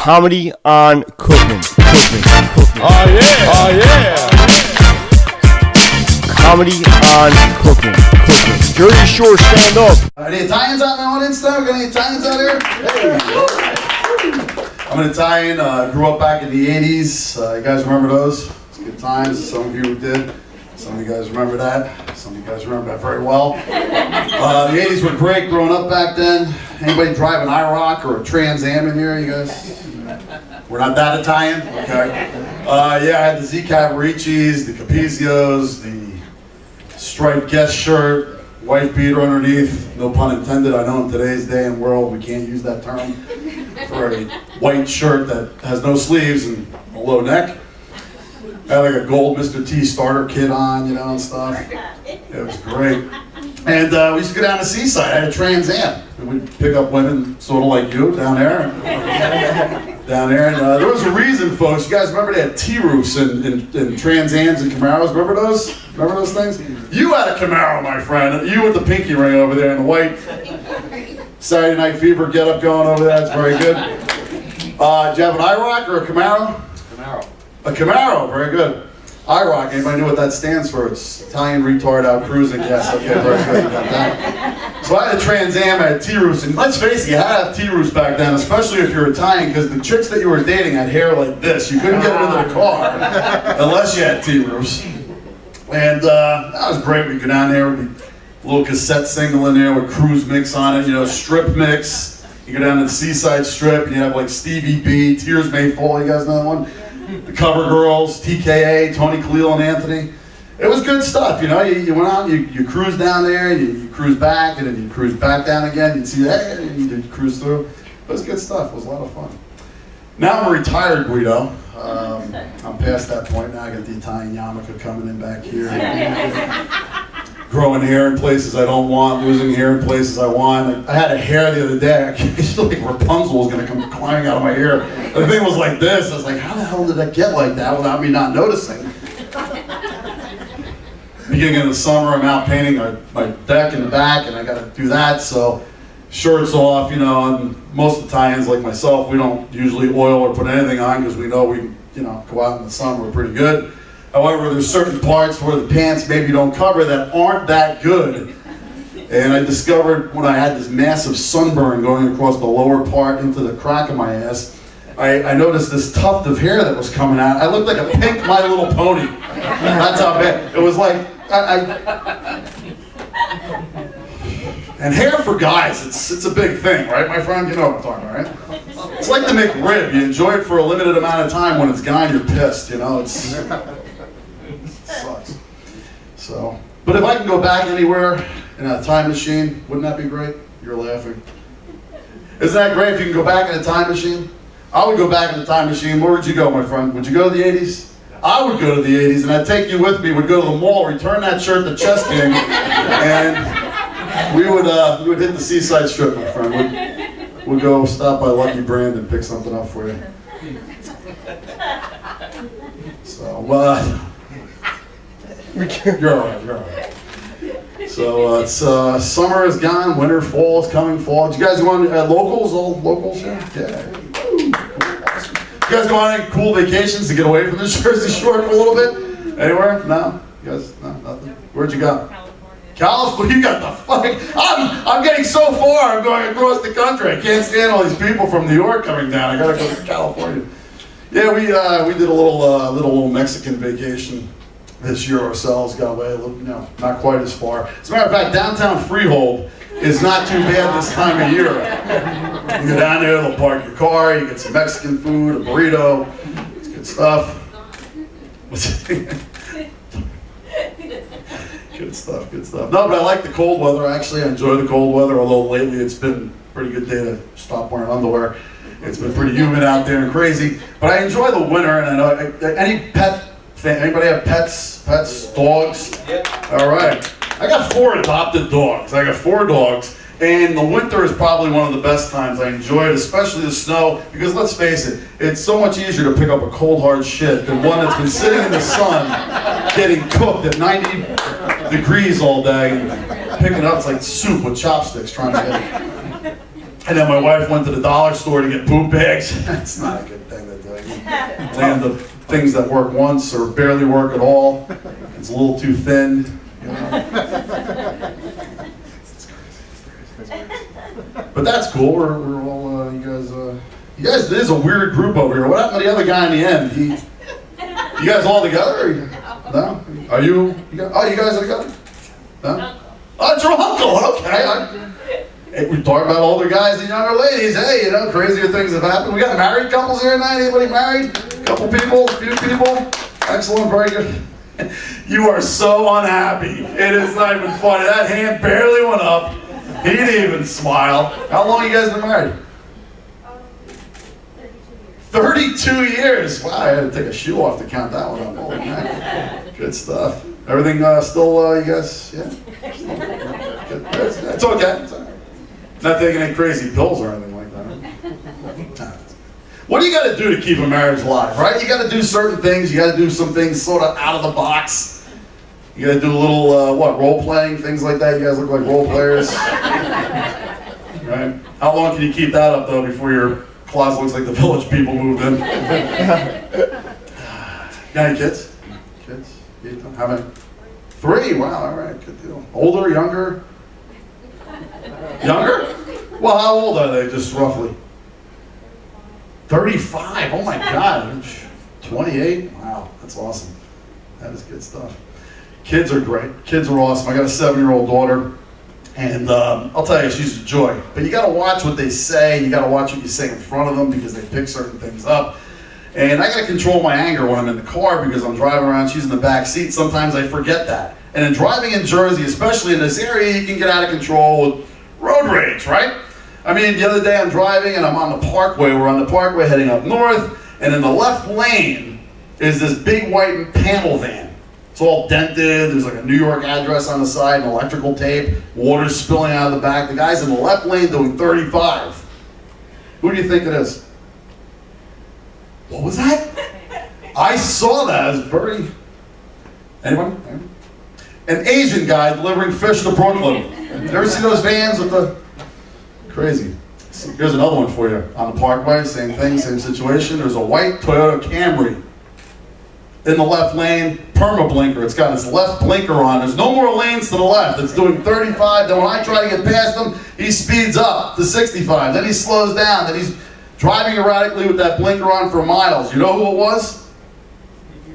Comedy on Cookman. Oh yeah! Oh yeah! Comedy on Cookman. Jersey Shore, stand up. Any Italians out in the audience though? Got any Italians out here? Hey. I'm an Italian, grew up back in the 80s. You guys remember those? It's good times. Some of you did. Some of you guys remember that. Some of you guys remember that very well. The 80s were great growing up back then. Anybody drive an IROC or a Trans Am in here, you guys? We're not that Italian? Okay. Yeah, I had the Z Cavaricis, the Capizios, the striped guest shirt, wife beater underneath. No pun intended. I know in today's day and world we can't use that term for a white shirt that has no sleeves and a low neck. I had like a gold Mr. T starter kit on, you know, and stuff. It was great. And we used to go down to Seaside. I had a Trans Am. We'd pick up women sort of like you down there. And there was a reason, folks. You guys remember they had T-roofs in Trans Ams and Camaros? Remember those? Remember those things? You had a Camaro, my friend. You with the pinky ring over there and the white Saturday Night Fever get-up going over there. That's very good. Do you have an IROC or a Camaro? Camaro. A Camaro, very good. IROC, anybody know what that stands for? It's Italian retard out cruising. Yes, okay, very good. You got that. So I had a Trans Am, I had T-roofs, and let's face it, you had to have T-roofs back then, especially if you're Italian, because the chicks that you were dating had hair like this. You couldn't get them into the car unless you had T-roofs. And that was great. We'd go down there with a little cassette single in there with cruise mix on it, you know, strip mix. You go down to the Seaside Strip, and you have like Stevie B, Tears May Fall, you guys know that one? The Cover Girls, TKA, Tony Khalil and Anthony. It was good stuff, you know. You went out, you cruised down there, you cruised back, and then you cruised back down again. You'd see that, and you'd cruise through. It was good stuff. It was a lot of fun. Now I'm a retired Guido. I'm past that point now. I got the Italian yarmulke coming in back here. Growing hair in places I don't want, losing hair in places I want. I had a hair the other day. I feel like Rapunzel was going to come climbing out of my hair. The thing was like this. I was like, how the hell did I get like that without me not noticing? Beginning of the summer, I'm out painting my deck in the back, and I got to do that. So shirts off, you know. And most Italians, like myself, we don't usually oil or put anything on because we know we, you know, go out in the sun. We're pretty good. However, there's certain parts where the pants maybe don't cover that aren't that good. And I discovered when I had this massive sunburn going across the lower part into the crack of my ass, I noticed this tuft of hair that was coming out. I looked like a pink My Little Pony. That's how bad. It was like, and hair for guys, it's a big thing, right, my friend? You know what I'm talking about, right? It's like the McRib. You enjoy it for a limited amount of time. When it's gone, you're pissed, you know? It sucks. So, but if I can go back anywhere in a time machine, wouldn't that be great? You're laughing. Isn't that great if you can go back in a time machine? I would go back in the time machine. Where would you go, my friend? Would you go to the 80s? I would go to the 80s, and I'd take you with me. We'd go to the mall, return that shirt to Chess King, and we would hit the Seaside Strip, my friend. We'd go stop by Lucky Brand and pick something up for you. So, you're all right. So it's summer is gone, winter, fall is coming. Fall. Do you guys go on locals? All locals here? Yeah. Awesome. You guys go on any cool vacations to get away from the Jersey Shore for a little bit? Anywhere? No? You guys? No, nothing. Where'd you go? California. You got the fuck. I'm getting so far. I'm going across the country. I can't stand all these people from New York coming down. I gotta go to California. Yeah, we did a little Mexican vacation this year ourselves. Got away a little, you know, not quite as far. As a matter of fact, downtown Freehold is not too bad this time of year. You go down there, they'll park your car, you get some Mexican food, a burrito. It's good stuff. Good stuff. No, but I like the cold weather. Actually, I enjoy the cold weather, although lately it's been a pretty good day to stop wearing underwear. It's been pretty humid out there and crazy. But I enjoy the winter, and I know anybody have pets, dogs? Yep. All right. I got 4 adopted dogs. And the winter is probably one of the best times. I enjoy it, especially the snow, because let's face it, it's so much easier to pick up a cold, hard shit than one that's been sitting in the sun getting cooked at 90 degrees all day and picking up. It's like soup with chopsticks trying to get it. And then my wife went to the dollar store to get poop bags. That's not a good thing to do. And the things that work once or barely work at all. It's a little too thin. You know? It's crazy. But that's cool. We're all you guys. There's a weird group over here. What happened to the other guy in the end? You guys all together? No? Are you guys are together? No? Oh, it's your uncle. Okay. Hey, we talk about older guys and younger ladies. Hey, you know, crazier things have happened. We got married couples here tonight. Anybody married? A couple people, a few people. Excellent, very good. You are so unhappy. It is not even funny. That hand barely went up. He didn't even smile. How long you guys been married? 32 years. Wow, I had to take a shoe off to count that one up. Holy man. Good stuff. Everything still, you guys, yeah? Good. It's okay. It's all right. Not taking any crazy pills or anything like that. What do you got to do to keep a marriage alive, right? You got to do certain things. You got to do some things sort of out of the box. You got to do a little, role playing, things like that. You guys look like role players. Right? How long can you keep that up, though, before your closet looks like the Village People moved in? Got any kids? Kids? How many? 3? Wow, all right, good deal. Older, younger? Younger? Well, how old are they, just roughly? 35, oh my God. 28, wow, that's awesome. That is good stuff. Kids are great, kids are awesome. I got a 7-year-old daughter, and I'll tell you, she's a joy. But you gotta watch what they say, you gotta watch what you say in front of them because they pick certain things up. And I gotta control my anger when I'm in the car because I'm driving around, she's in the back seat. Sometimes I forget that. And in driving in Jersey, especially in this area, you can get out of control with road rage, right? I mean, the other day I'm driving and I'm on the Parkway. We're on the Parkway heading up north, and in the left lane is this big white panel van. It's all dented. There's like a New York address on the side, and electrical tape, water spilling out of the back. The guy's in the left lane doing 35. Who do you think it is? What was that? I saw that. It was very... Anyone? An Asian guy delivering fish to Brooklyn. You ever see those vans with the... Crazy. Here's another one for you. On the Parkway, same thing, same situation. There's a white Toyota Camry in the left lane, perma blinker. It's got its left blinker on. There's no more lanes to the left. It's doing 35. Then when I try to get past him, he speeds up to 65. Then he slows down. Then he's driving erratically with that blinker on for miles. You know who it was?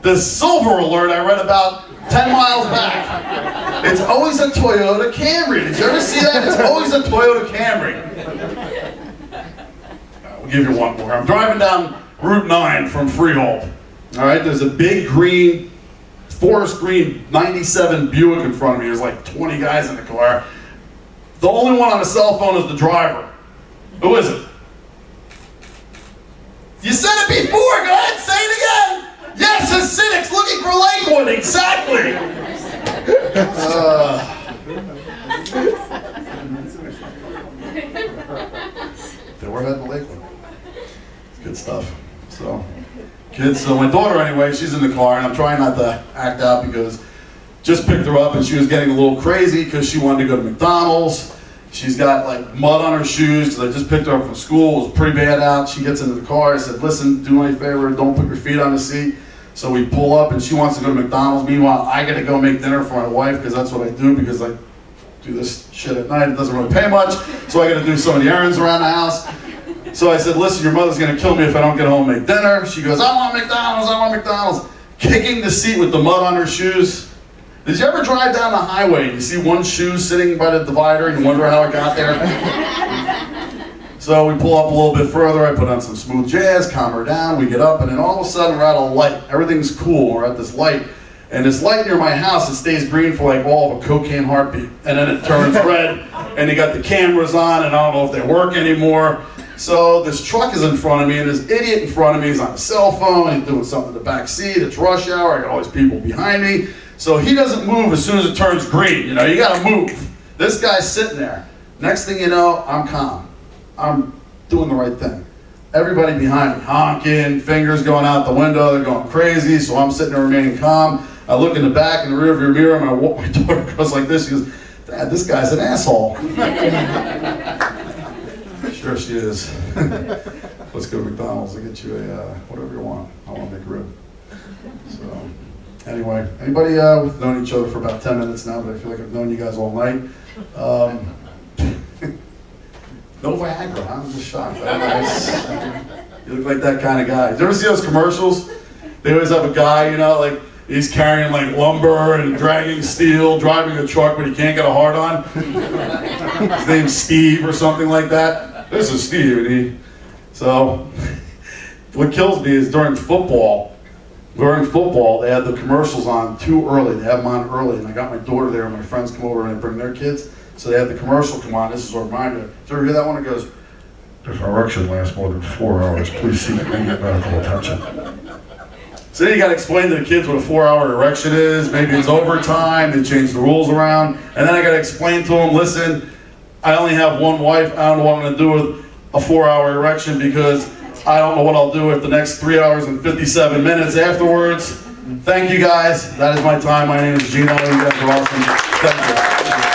The silver alert I read about 10 miles back. It's always a Toyota Camry. Did you ever see that? It's always a Toyota Camry. We'll give you one more. I'm driving down Route 9 from Freehold. All right, there's a big green, forest green 97 Buick in front of me. There's like 20 guys in the car. The only one on a cell phone is the driver. Who is it? You said it before. Go ahead, say it again. Yes, Hasidics looking for Lakewood. Exactly. They were heading to Lakewood. It's good stuff. So, kids. So my daughter, anyway, she's in the car, and I'm trying not to act out because just picked her up, and she was getting a little crazy because she wanted to go to McDonald's. She's got like mud on her shoes because I just picked her up from school. It was pretty bad out. She gets into the car. I said, listen, do me a favor, don't put your feet on the seat. So we pull up and she wants to go to McDonald's. Meanwhile, I got to go make dinner for my wife because that's what I do because I do this shit at night. It doesn't really pay much. So I got to do some of the errands around the house. So I said, listen, your mother's going to kill me if I don't get home and make dinner. She goes, I want McDonald's, I want McDonald's. Kicking the seat with the mud on her shoes. Did you ever drive down the highway and you see one shoe sitting by the divider and you wonder how it got there? So we pull up a little bit further, I put on some smooth jazz, calm her down, we get up, and then all of a sudden we're at a light. Everything's cool, we're at this light. And this light near my house, it stays green for like all of a cocaine heartbeat. And then it turns red, and they got the cameras on, and I don't know if they work anymore. So this truck is in front of me, and this idiot in front of me is on a cell phone, he's doing something in the back seat, it's rush hour, I got all these people behind me. So he doesn't move as soon as it turns green. You know, you gotta move. This guy's sitting there. Next thing you know, I'm calm. I'm doing the right thing. Everybody behind me honking, fingers going out the window, they're going crazy, so I'm sitting there remaining calm. I look in the back in the rearview mirror, and my daughter goes like this, she goes, Dad, this guy's an asshole. Sure she is. Let's go to McDonald's and get you a, whatever you want. I want to make rib. So, anyway, anybody, we've known each other for about 10 minutes now, but I feel like I've known you guys all night. No Viagra, huh? I'm just shocked. You look like that kind of guy. Did you ever see those commercials? They always have a guy, you know, like, he's carrying like lumber and dragging steel, driving a truck, but he can't get a hard on. His name's Steve or something like that. This is Steve, and so what kills me is during football, they had the commercials on too early. They have them on early, and I got my daughter there, and my friends come over and they bring their kids, so they had the commercial come on. This is a reminder. Did you ever hear that one? It goes, "If erection lasts more than 4 hours, please seek immediate medical attention." So then you got to explain to the kids what a 4-hour erection is. Maybe it's overtime. They change the rules around. And then I got to explain to them, listen, I only have one wife. I don't know what I'm going to do with a 4-hour erection because I don't know what I'll do with the next 3 hours and 57 minutes afterwards. Thank you guys. That is my time. My name is Geno. You guys are awesome. Thank you.